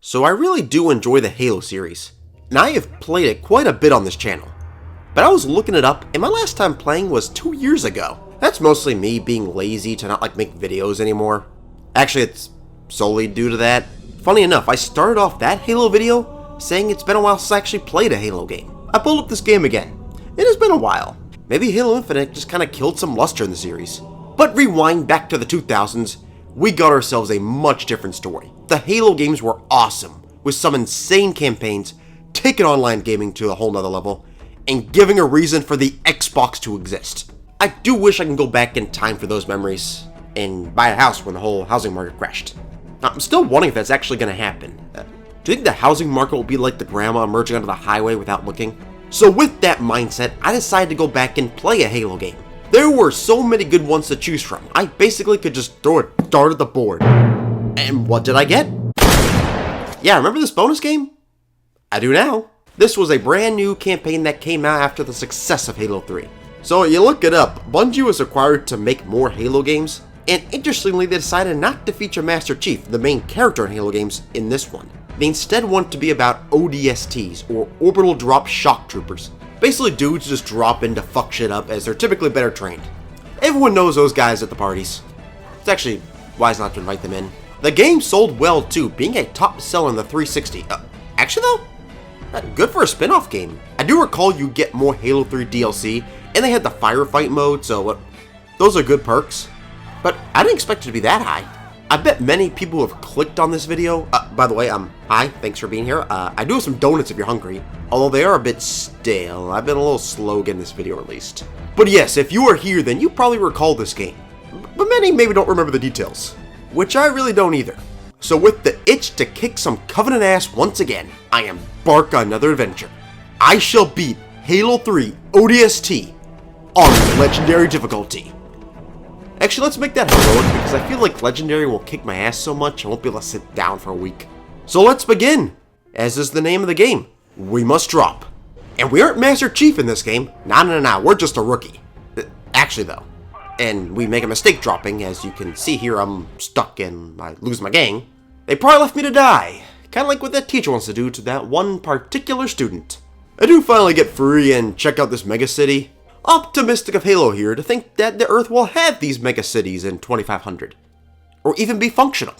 So I really do enjoy the Halo series, and I have played it quite a bit on this channel. But I was looking it up, and my last time playing was 2 years ago. That's mostly me being lazy to not make videos anymore. Actually, it's solely due to that. Funny enough, I started off that Halo video saying it's been a while since I actually played a Halo game. I pulled up this game again. It has been a while. Maybe Halo Infinite just kinda killed some luster in the series. But rewind back to the 2000s, we got ourselves a much different story. The Halo games were awesome, with some insane campaigns, taking online gaming to a whole nother level, and giving a reason for the Xbox to exist. I do wish I can go back in time for those memories, and buy a house when the whole housing market crashed. I'm still wondering if that's actually going to happen. Do you think the housing market will be like the grandma emerging onto the highway without looking? So with that mindset, I decided to go back and play a Halo game. There were so many good ones to choose from, I basically could just throw a dart at the board. And what did I get? Yeah, remember this bonus game? I do now. This was a brand new campaign that came out after the success of Halo 3. So you look it up, Bungie was required to make more Halo games, and interestingly they decided not to feature Master Chief, the main character in Halo games, in this one. They instead want to be about ODSTs, or Orbital Drop Shock Troopers. Basically dudes just drop in to fuck shit up as they're typically better trained. Everyone knows those guys at the parties. It's actually wise not to invite them in. The game sold well too, being a top seller in the 360. Actually though, good for a spin-off game. I do recall you get more Halo 3 DLC, and they had the firefight mode, so those are good perks. But I didn't expect it to be that high. I bet many people have clicked on this video. By the way, hi, thanks for being here. I do have some donuts if you're hungry, although they are a bit stale. I've been a little slow getting this video released. But yes, if you are here, then you probably recall this game. But many maybe don't remember the details, which I really don't either. So with the itch to kick some Covenant ass once again, I embark on another adventure. I shall beat Halo 3 ODST on Legendary difficulty. Actually, let's make that heroic because I feel like Legendary will kick my ass so much I won't be able to sit down for a week. So let's begin. As is the name of the game, we must drop. And we aren't Master Chief in this game. No, we're just a rookie. Actually though. And we make a mistake dropping. As you can see here, I'm stuck and I lose my gang. They probably left me to die. Kinda like what that teacher wants to do to that one particular student. I do finally get free and check out this mega city. Optimistic of Halo here to think that the Earth will have these mega cities in 2500. Or even be functional.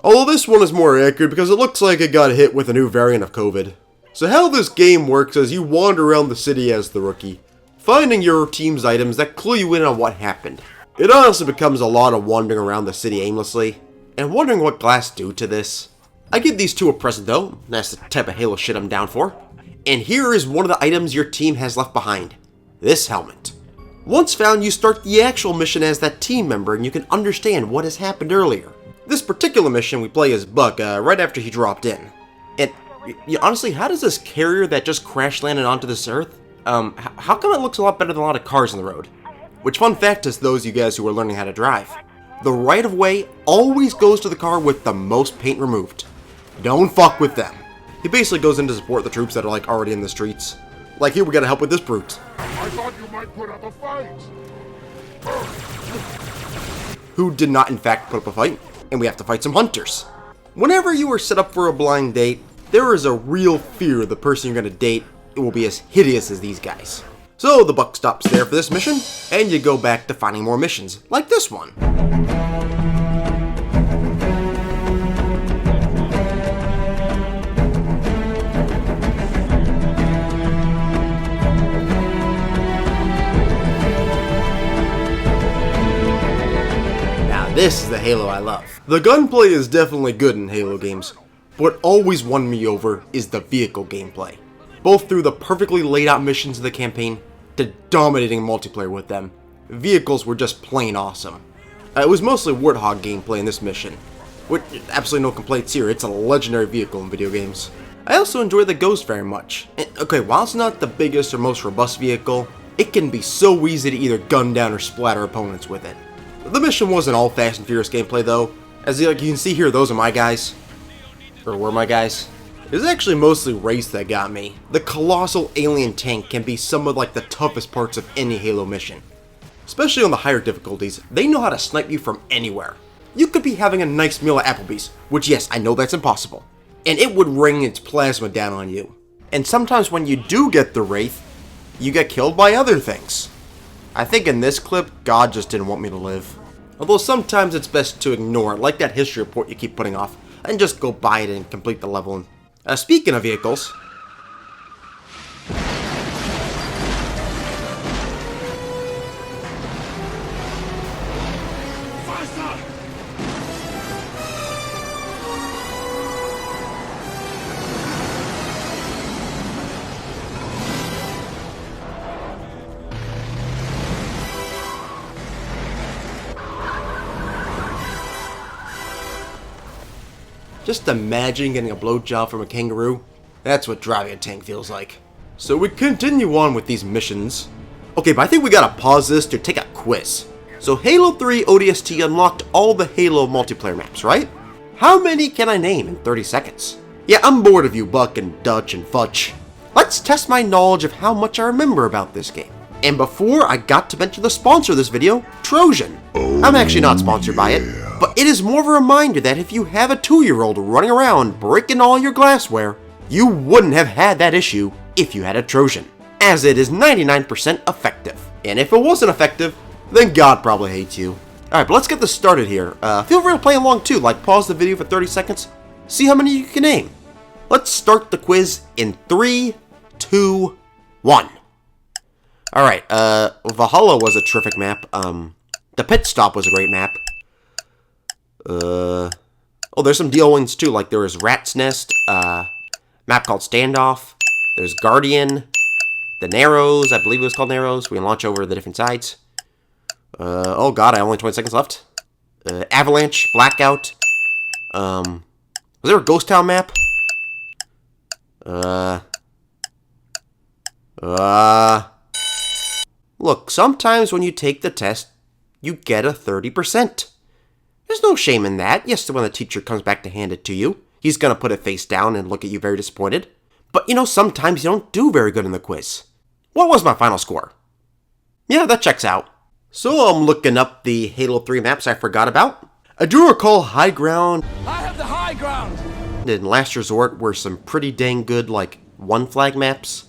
Although this one is more accurate because it looks like it got hit with a new variant of COVID. So how this game works is you wander around the city as the rookie, finding your team's items that clue you in on what happened. It honestly becomes a lot of wandering around the city aimlessly, and wondering what Glass do to this. I give these two a present though, that's the type of Halo shit I'm down for. And here is one of the items your team has left behind. This helmet. Once found, you start the actual mission as that team member and you can understand what has happened earlier. This particular mission we play as Buck right after he dropped in. And honestly, how does this carrier that just crash landed onto this Earth, how come it looks a lot better than a lot of cars on the road? Which, fun fact to those of you guys who are learning how to drive, the right of way always goes to the car with the most paint removed. Don't fuck with them. He basically goes in to support the troops that are already in the streets. Like here we gotta help with this brute. I thought you might put up a fight. Who did not in fact put up a fight, and we have to fight some hunters. Whenever you are set up for a blind date, there is a real fear the person you're gonna date will be as hideous as these guys. So the buck stops there for this mission, and you go back to finding more missions, like this one. This is the Halo I love. The gunplay is definitely good in Halo games, but what always won me over is the vehicle gameplay. Both through the perfectly laid out missions of the campaign, to dominating multiplayer with them, vehicles were just plain awesome. It was mostly Warthog gameplay in this mission, with absolutely no complaints here. It's a legendary vehicle in video games. I also enjoy the Ghost very much. And, okay, while it's not the biggest or most robust vehicle, it can be so easy to either gun down or splatter opponents with it. The mission wasn't all Fast and Furious gameplay though, as you can see here, those are my guys. Or were my guys. It was actually mostly race that got me. The colossal alien tank can be some of the toughest parts of any Halo mission. Especially on the higher difficulties, they know how to snipe you from anywhere. You could be having a nice meal at Applebee's, which yes, I know that's impossible. and it would rain its plasma down on you. And sometimes when you do get the Wraith, you get killed by other things. I think in this clip, God just didn't want me to live. Although sometimes it's best to ignore it, like that history report you keep putting off, and just go buy it and complete the level. Speaking of vehicles... Just imagine getting a blowjob from a kangaroo. That's what driving a tank feels like. So we continue on with these missions. Okay, but I think we gotta pause this to take a quiz. So Halo 3 ODST unlocked all the Halo multiplayer maps, right? How many can I name in 30 seconds? Yeah, I'm bored of you, Buck and Dutch and Futch. Let's test my knowledge of how much I remember about this game. And before I got to mention the sponsor of this video, Trojan. I'm actually not sponsored by it. But it is more of a reminder that if you have a 2-year-old running around breaking all your glassware, you wouldn't have had that issue if you had a Trojan, as it is 99% effective. And if it wasn't effective, then God probably hates you. Alright, but let's get this started here. Feel free to play along too, like pause the video for 30 seconds, see how many you can name. Let's start the quiz in 3, 2, 1. Alright, Valhalla was a terrific map. The Pit Stop was a great map. Oh, there's some DL ones too, like there was Rat's Nest, map called Standoff, there's Guardian, the Narrows, I believe it was called Narrows, we can launch over the different sides. Oh god, I have only 20 seconds left. Avalanche, Blackout, was there a Ghost Town map? Look, sometimes when you take the test, you get a 30%. There's no shame in that. Yes, when the teacher comes back to hand it to you, he's gonna put it face down and look at you very disappointed. But you know, sometimes you don't do very good in the quiz. What was my final score? Yeah, that checks out. So I'm looking up the Halo 3 maps I forgot about. I do recall High Ground. I have the high ground! And Last Resort were some pretty dang good, like, one flag maps.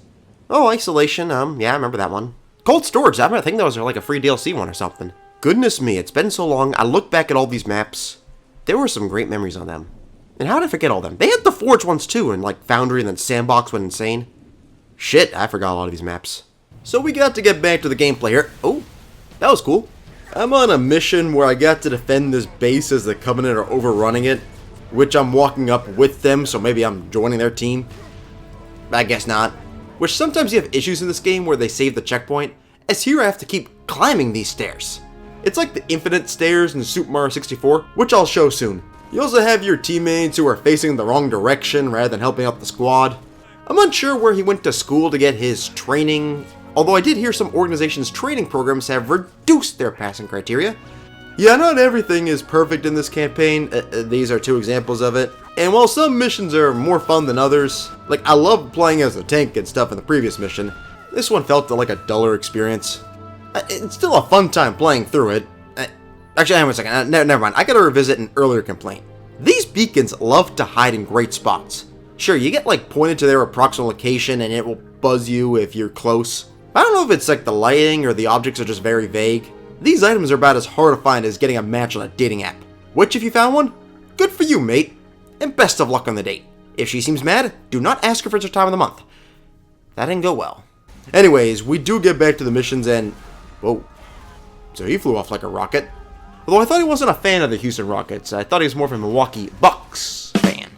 Oh, Isolation, yeah, I remember that one. Cold Storage, I think that was like a free DLC one or something. Goodness me, it's been so long. I look back at all these maps. There were some great memories on them. And how did I forget all them? They had the Forge ones too, and like Foundry and then Sandbox went insane. Shit, I forgot a lot of these maps. So we got to get back to the gameplay here. Oh, that was cool. I'm on a mission where I got to defend this base as the Covenant are overrunning it, which I'm walking up with them, so maybe I'm joining their team. I guess not. Which sometimes you have issues in this game where they save the checkpoint, as here I have to keep climbing these stairs. It's like the infinite stairs in Super Mario 64, which I'll show soon. You also have your teammates who are facing the wrong direction rather than helping out the squad. I'm unsure where he went to school to get his training, although I did hear some organizations' training programs have reduced their passing criteria. Yeah, not everything is perfect in this campaign, these are 2 examples of it. And while some missions are more fun than others, like I loved playing as a tank and stuff in the previous mission, this one felt like a duller experience. It's still a fun time playing through it. Actually, hang on a second. Never mind. I gotta revisit an earlier complaint. These beacons love to hide in great spots. Sure, you get like pointed to their approximate location and it will buzz you if you're close. I don't know if it's like the lighting or the objects are just very vague. These items are about as hard to find as getting a match on a dating app. Which, if you found one, good for you, mate. And best of luck on the date. If she seems mad, do not ask her for her time of the month. That didn't go well. Anyways, we do get back to the missions and... Whoa. So he flew off like a rocket. Although I thought he wasn't a fan of the Houston Rockets. I thought he was more of a Milwaukee Bucks fan.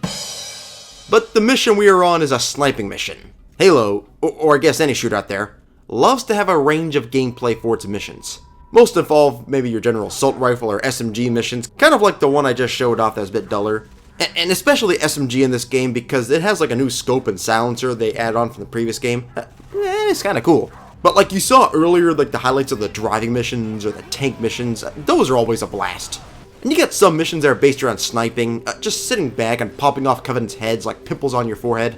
But the mission we are on is a sniping mission. Halo, or I guess any shooter out there, loves to have a range of gameplay for its missions. Most involve maybe your general assault rifle or SMG missions, kind of like the one I just showed off that's a bit duller. And especially SMG in this game because it has like a new scope and silencer they added on from the previous game. It's kind of cool. But like you saw earlier, like the highlights of the driving missions or the tank missions, those are always a blast. And you get some missions that are based around sniping, just sitting back and popping off Covenant's heads like pimples on your forehead,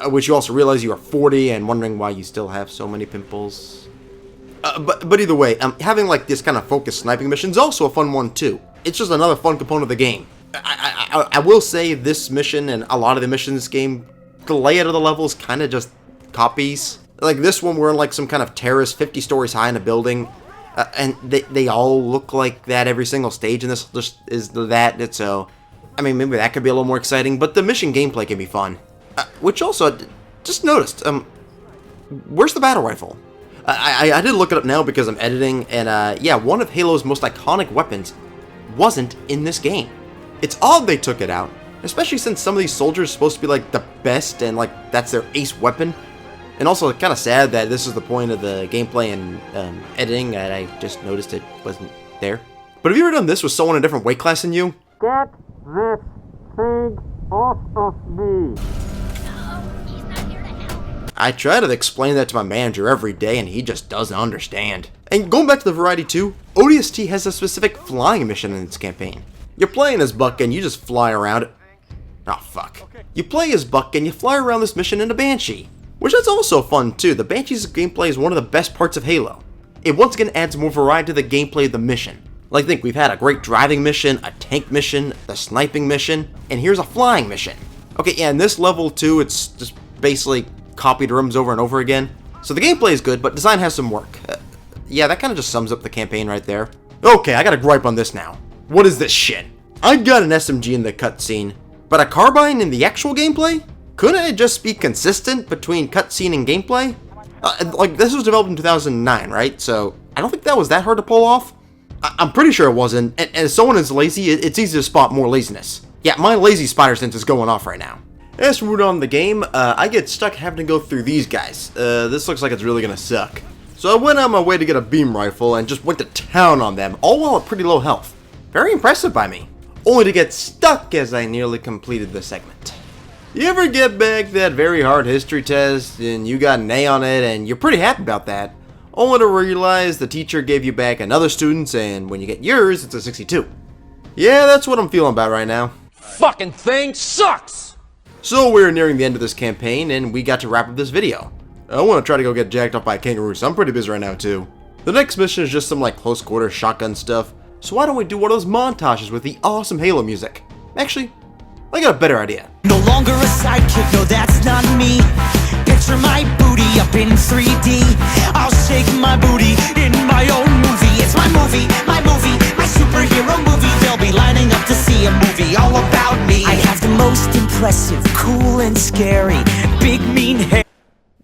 which you also realize you are 40 and wondering why you still have so many pimples. But either way, having like this kind of focused sniping mission is also a fun one too. It's just another fun component of the game. I will say this mission and a lot of the missions in this game, the layout of the levels kind of just copies. Like this one, we're in like some kind of terrace 50 stories high in a building. And they all look like that every single stage, and this just is that. So, I mean, maybe that could be a little more exciting, but the mission gameplay can be fun. Which also, just noticed, where's the battle rifle? I did look it up now because I'm editing, and yeah, one of Halo's most iconic weapons wasn't in this game. It's odd they took it out, especially since some of these soldiers are supposed to be like the best, and like that's their ace weapon. And also kind of sad that this is the point of the gameplay and editing, and I just noticed it wasn't there. But have you ever done this with someone in a different weight class than you? Get this thing off of me. I try to explain that to my manager every day, and he just doesn't understand. And going back to the variety too, ODST has a specific flying mission in its campaign. You're playing as Buck, and you just fly around it. Oh, fuck. You play as Buck, and you fly around this mission in a Banshee. Which is also fun too. The Banshee's gameplay is one of the best parts of Halo. It once again adds more variety to the gameplay of the mission. Like think we've had a great driving mission, a tank mission, the sniping mission, and here's a flying mission. Okay, yeah, in this level too, it's just basically copied rooms over and over again. So the gameplay is good, but design has some work. Yeah, that kind of just sums up the campaign right there. Okay, I got a gripe on this now. What is this shit? I got an SMG in the cutscene, but a carbine in the actual gameplay? Couldn't it just be consistent between cutscene and gameplay? Like, this was developed in 2009, right? So, I don't think that was that hard to pull off. I'm pretty sure it wasn't, and as someone is lazy, it's easy to spot more laziness. Yeah, my lazy spider sense is going off right now. As for moving on in the game, I get stuck having to go through these guys. This looks like it's really gonna suck. So I went on my way to get a beam rifle and just went to town on them, all while at pretty low health. Very impressive by me. Only to get stuck as I nearly completed the segment. You ever get back that very hard history test and you got an A on it and you're pretty happy about that, only to realize the teacher gave you back another student's and when you get yours, it's a 62. Yeah, that's what I'm feeling about right now. Fucking thing sucks! So we're nearing the end of this campaign and we got to wrap up this video. I want to try to go get jacked up by a kangaroo, so I'm pretty busy right now too. The next mission is just some like close quarter shotgun stuff, so why don't we do one of those montages with the awesome Halo music? Actually, I got a better idea. No longer a sidekick, no that's not me. Picture my booty up in 3D. I'll shake my booty in my own movie. It's my movie, my superhero movie. They'll be lining up to see a movie all about me. I have the most impressive, cool and scary, big mean hair.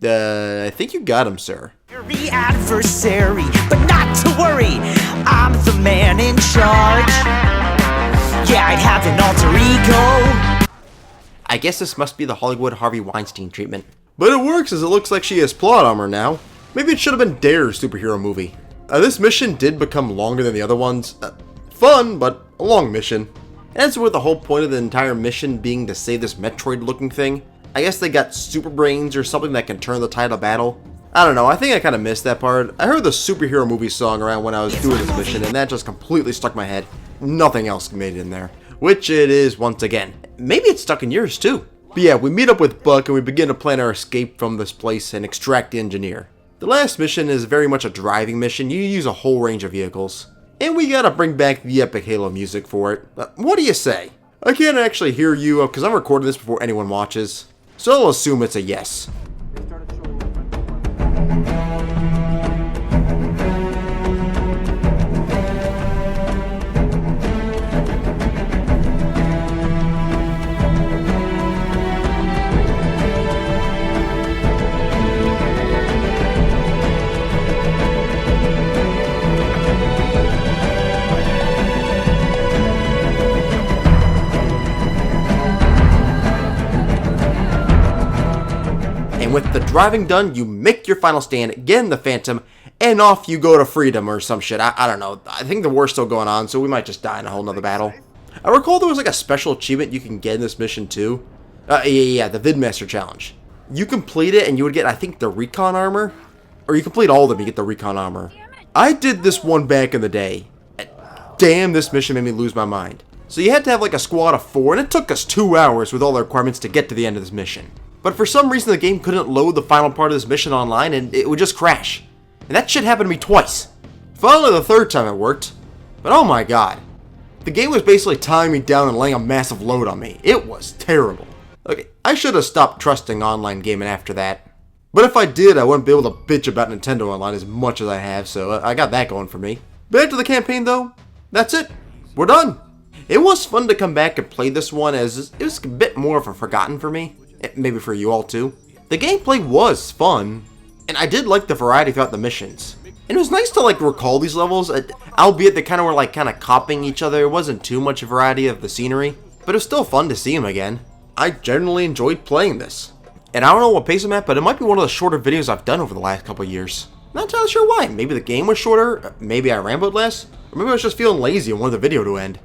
I think you got him, sir. The adversary, but not to worry, I'm the man in charge. Yeah, I'd have an alter ego. I guess this must be the Hollywood Harvey Weinstein treatment. But it works as it looks like she has plot armor now. Maybe it should have been Dare's superhero movie. This mission did become longer than the other ones. Fun, but a long mission. And so with the whole point of the entire mission being to save this Metroid looking thing, I guess they got super brains or something that can turn the tide of battle. I don't know, I think I kind of missed that part. I heard the superhero movie song around when I was doing this mission and that just completely stuck in my head. Nothing else made it in there. Which it is once again. Maybe it's stuck in yours too. But yeah, we meet up with Buck and we begin to plan our escape from this place and extract the engineer. The last mission is very much a driving mission. You use a whole range of vehicles. And we gotta bring back the epic Halo music for it. What do you say? I can't actually hear you because I'm recording this before anyone watches. So I'll assume it's a yes. With the driving done, you make your final stand, get in the Phantom, and off you go to freedom or some shit. I don't know. I think the war's still going on, so we might just die in a whole nother battle. I recall there was like a special achievement you can get in this mission too. Yeah, the Vidmaster Challenge. You complete it and you would get, I think, the recon armor. Or you complete all of them, you get the recon armor. I did this one back in the day. Damn, this mission made me lose my mind. So you had to have like a squad of 4, and it took us 2 hours with all the requirements to get to the end of this mission. But for some reason the game couldn't load the final part of this mission online and it would just crash. And that shit happened to me twice. Finally the third time it worked. But oh my god. The game was basically tying me down and laying a massive load on me. It was terrible. Okay, I should have stopped trusting online gaming after that. But if I did, I wouldn't be able to bitch about Nintendo Online as much as I have, so I got that going for me. Back to the campaign though, that's it. We're done. It was fun to come back and play this one, as it was a bit more of a forgotten for me. Maybe for you all too. The gameplay was fun, and I did like the variety throughout the missions. And it was nice to like recall these levels, albeit they kind of were like kind of copying each other. It wasn't too much variety of the scenery, but it was still fun to see them again. I generally enjoyed playing this. And I don't know what pace I'm at, but it might be one of the shorter videos I've done over the last couple of years. Not entirely sure why. Maybe the game was shorter, maybe I rambled less, or maybe I was just feeling lazy and wanted the video to end.